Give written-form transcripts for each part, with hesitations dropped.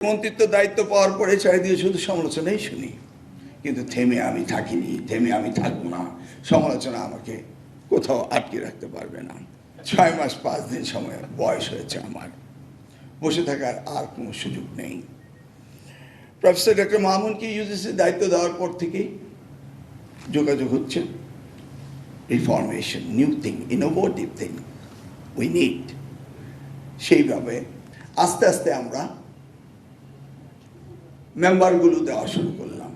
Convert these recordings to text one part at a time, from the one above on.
মন্ত্রিত্ব দায়িত্ব পাওয়ার পরে চারিদিকে শুধু সমালোচনাই শুনি, কিন্তু থেমে আমি থাকিনি, থেমে আমি থাকবো না। সমালোচনা আমাকে কোথাও আটকে রাখতে পারবে না। 6 মাস 5 দিন সময় বয়স হয়েছে আমার, বসে থাকার আর কোনো সুযোগ নেই। প্রফেসর ডক্টর মামুনকে ইউজিসি দায়িত্ব দেওয়ার পর থেকেই যোগাযোগ হচ্ছে। Reformation, new thing, innovative thing we need. সেইভাবে আস্তে আস্তে আমরা মেম্বারগুলো দেওয়া শুরু করলাম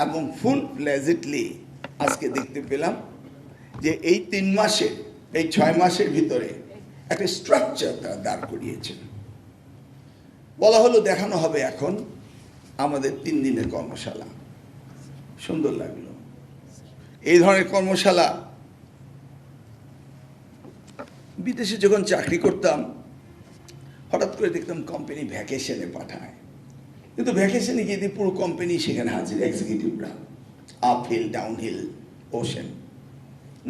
এবং ফুল প্লেজেন্টলি আজকে দেখতে পেলাম যে এই 3 মাসের, এই 6 মাসের ভিতরে একটা স্ট্রাকচার তারা দাঁড় করিয়েছেন। বলা হলো দেখানো হবে এখন আমাদের 3 দিনের কর্মশালা। সুন্দর লাগলো। এই ধরনের কর্মশালা বিদেশে যখন চাকরি করতাম হঠাৎ করে দেখতাম কোম্পানি ভ্যাকেশনে পাঠায়, কিন্তু ভ্যাকেশনে গিয়ে পুরো কোম্পানি সেখানে হাজির, এক্সিকিউটিভরা, up hill down hill ocean,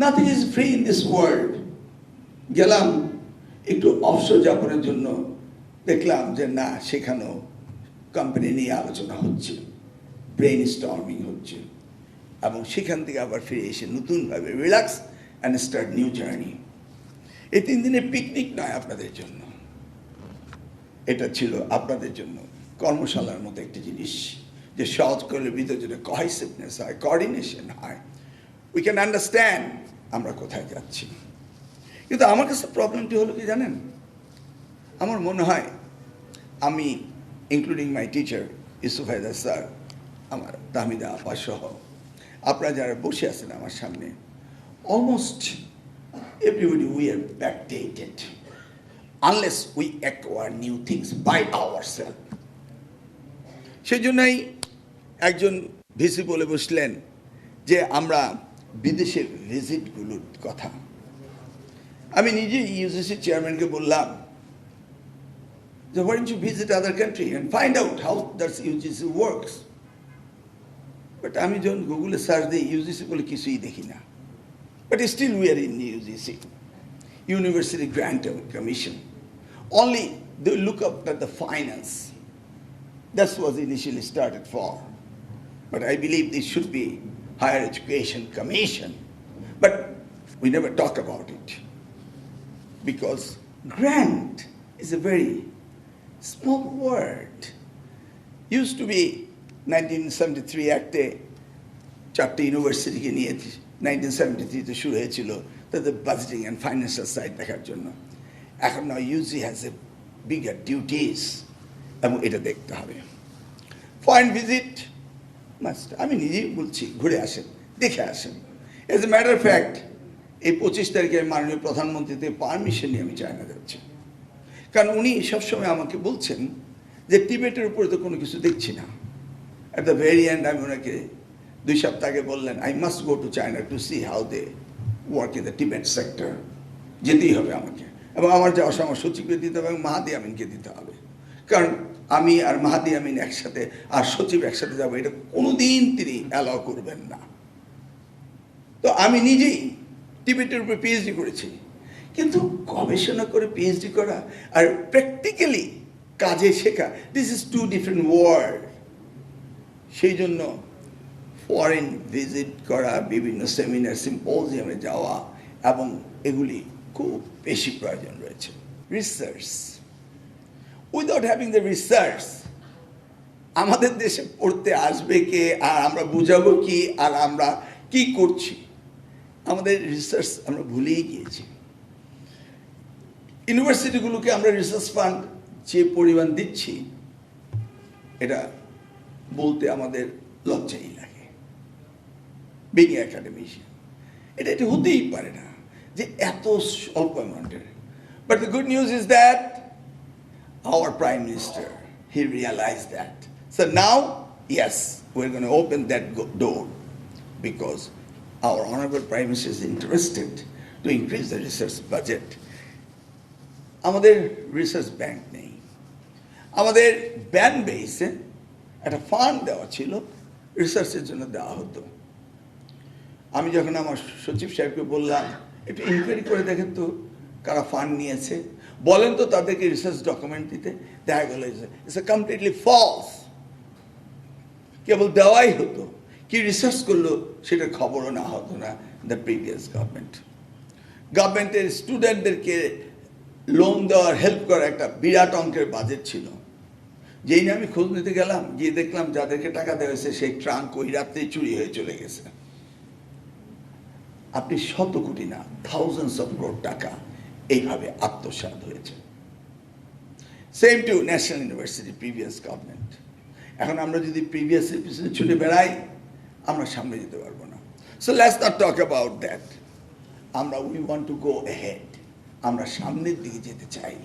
nothing is free in this world. গেলাম একটু অবসর যাপনের জন্য, দেখলাম যে না, সেখানেও কোম্পানি নিয়ে আলোচনা হচ্ছে, ব্রেইন স্টর্মিং হচ্ছে, এবং সেখান থেকে আবার ফিরে এসে নতুনভাবে relax and start new journey. এই 3 দিনের পিকনিক নয় আপনাদের জন্য, এটা ছিল আপনাদের জন্য কর্মশালার মতো একটি জিনিস, যে সহজ করলে ভিতরে যদি কহেসিভনেস হয়, কোঅর্ডিনেশন হয়, উই ক্যান আন্ডারস্ট্যান্ড আমরা কোথায় যাচ্ছি। কিন্তু আমার কাছে প্রবলেমটি হলো কি জানেন, আমার মনে হয় আমি, including my teacher Yousuf Haider sir, আমার তাহমিদা আপা সহ আপনারা যারা বসে আছেন আমার সামনে, almost everybody we are backdated unless we acquire new things by ourselves. সেই জন্যই একজন ভিসি বলে বসলেন যে আমরা বিদেশের ভিজিটগুলোর কথা। আমি নিজে ইউজিসি চেয়ারম্যানকে বললাম যে why don't you visit other country and find out how does UGC works. But আমি যখন গুগলে সার্চ দিই ইউজিসি বলে কিছুই দেখি না। But still we are in UGC, University Grant Commission. Only they look up at the finance. That was initially started for. But I believe this should be Higher Education Commission. But we never talk about it. Because grant is a very small word. Used to be 1973 Act-এ 4টি ইউনিভার্সিটিকে নিয়ে 1973 শুরু হয়েছিল তাদের budgeting and financial side দেখার জন্য। এখন না UG has a bigger duties, এবং এটা দেখতে হবে। ফরেন ভিজিট মাস্ট, আমি নিজেই বলছি, ঘুরে আসেন, দেখে আসেন। As a matter of fact এই 25 তারিখে মাননীয় প্রধানমন্ত্রী থেকে পারমিশন নিয়ে আমি চায়না যাচ্ছি, কারণ উনি সবসময় আমাকে বলছেন যে টিবেটের উপরে তো কোনো কিছু দেখছি না। অ্যাট দ্য ভেরি এন্ড আমি ওনাকে 2 সপ্তাহ আগে বললেন I must go to China to see how they work in the Tibet sector. যেতেই হবে আমাকে, এবং আমার যাওয়ার সময় সচিবকে দিতে হবে এবং মাহাদি আমিনকে দিতে হবে, কারণ আমি আর মাহাদি আমিন একসাথে আর সচিব একসাথে যাবো, এটা কোনোদিন তিনি অ্যালাউ করবেন না। তো আমি নিজেই টিবেটের উপরে পিএইচডি করেছি, কিন্তু গবেষণা করে পিএইচডি করা আর প্র্যাকটিক্যালি কাজে শেখা, দিস ইজ 2 ডিফারেন্ট ওয়ার্ল্ড। সেই জন্য ফরেন ভিজিট করা, বিভিন্ন সেমিনার সিম্পোজিয়ামে যাওয়া, এবং এগুলি খুব বেশি প্রয়োজন রয়েছে। Research, without having the research, আমাদের দেশে পড়তে আসবে কে, আর আমরা বুঝাবো কি, আর আমরা কি করছি, আমাদের রিসার্চ আমরা ভুলেই গিয়েছি। ইউনিভার্সিটিগুলোকে আমরা রিসার্চ ফান্ড যে পরিমাণ দিচ্ছি, এটা বলতে আমাদের লজ্জাই লাগে, বিং একাডেমিশিয়ান। এটা হতেই পারে না যে এত স্বল্প অ্যামাউন্টের। But the good news is that our prime minister, he realise that. So now yes, we are going to open that door, because our honourable prime minister is interested to increase the research budget. আমাদের research bank নেই। আমাদের ban বেসে একটা fund দেওয়া ছিল, রিসার্চের জন্য দেওয়া হতো। আমি যখন আমার সচিব সাহেবকে বললাম একটু ইনকোয়ারি করে দেখেন তো কারা ফান্ড নিয়েছে, বলেন তো তাদেরকে রিসার্চ ডকুমেন্ট দিতে, দেখা গেল ইটস এ কমপ্লিটলি ফলস। কেবল দেওয়াই হতো, কি রিসার্চ করলো সেটার খবরও না হতো না দ্য প্রিভিয়াস গভর্নমেন্ট। গভর্নমেন্টের স্টুডেন্টদেরকে লোন দেওয়ার হেল্প করার একটা বিরাট অঙ্কের বাজেট ছিল, যেই নিয়ে আমি খোঁজ নিতে গেলাম, গিয়ে দেখলাম যাদেরকে টাকা দেওয়া হয়েছে সেই ট্রাঙ্ক ওই রাত্রেই চুরি হয়ে চলে গেছে। আপনি শত কোটি না, থাউজেন্ডস অফ ক্রোড় টাকা এইভাবে আত্মসাৎ হয়েছে। Same to national university previous government. এখন আমরা যদি প্রিভিয়াসের পিছনে ছুটে বেড়াই, আমরা সামনে যেতে পারবো না। So let's not talk about that. আমরা we want to go ahead, আমরা সামনের দিকে যেতে চাই।